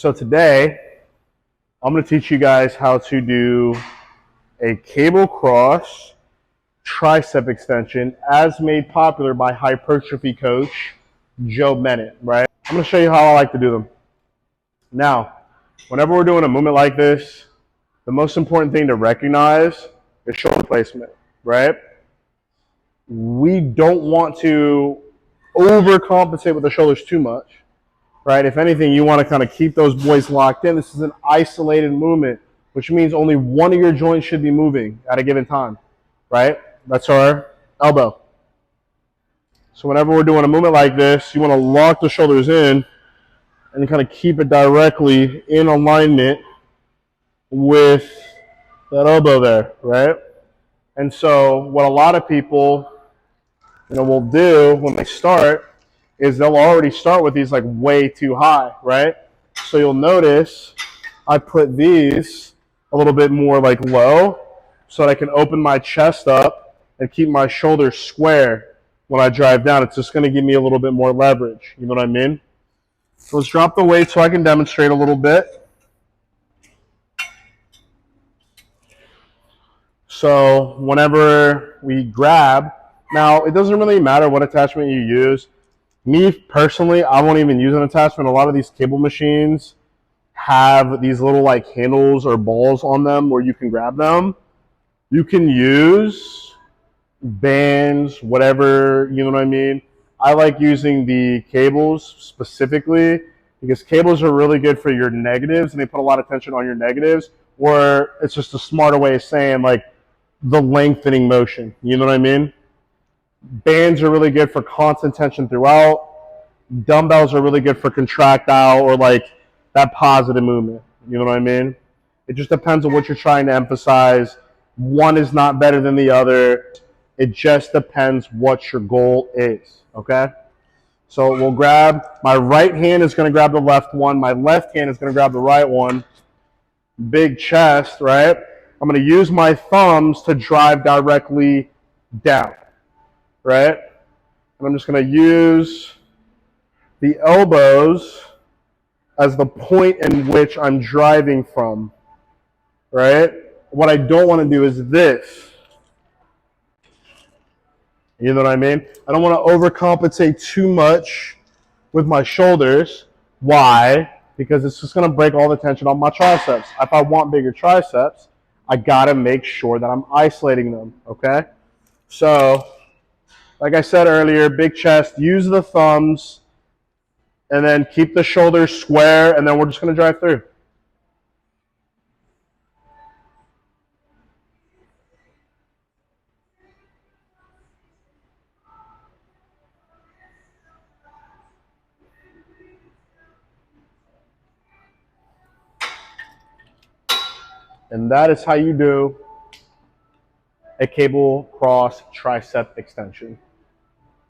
So today, I'm going to teach you guys how to do a cable cross tricep extension as made popular by hypertrophy coach Joe Bennett, right? I'm going to show you how I like to do them. Now, whenever we're doing a movement like this, the most important thing to recognize is shoulder placement, right? We don't want to overcompensate with the shoulders too much, right? If anything, you want to kind of keep those boys locked in. This is an isolated movement, which means only one of your joints should be moving at a given time, right? That's our elbow. So whenever we're doing a movement like this, you want to lock the shoulders in and you kind of keep it directly in alignment with that elbow there, right? And so what a lot of people, will do when they start is they'll already start with these like way too high, right? So you'll notice I put these a little bit more like low so that I can open my chest up and keep my shoulders square when I drive down. It's just going to give me a little bit more leverage. You know what I mean? So let's drop the weight so I can demonstrate a little bit. So whenever we grab, now it doesn't really matter what attachment you use. Me personally, I won't even use an attachment. A lot of these cable machines have these little like handles or balls on them where you can grab them. You can use bands, whatever, you know what I mean? I like using the cables specifically because cables are really good for your negatives and they put a lot of tension on your negatives, or it's just a smarter way of saying like the lengthening motion, you know what I mean? Bands are really good for constant tension throughout. Dumbbells are really good for contractile or like that positive movement. You know what I mean? It just depends on what you're trying to emphasize. One is not better than the other. It just depends what your goal is, okay? So we'll grab, my right hand is going to grab the left one. My left hand is going to grab the right one. Big chest, right? I'm going to use my thumbs to drive directly down, right? And I'm just going to use the elbows as the point in which I'm driving from, right? What I don't want to do is this. You know what I mean? I don't want to overcompensate too much with my shoulders. Why? Because it's just going to break all the tension on my triceps. If I want bigger triceps, I got to make sure that I'm isolating them, okay? So, like I said earlier, big chest, use the thumbs, and then keep the shoulders square, and then we're just going to drive through. And that is how you do a cable cross tricep extension.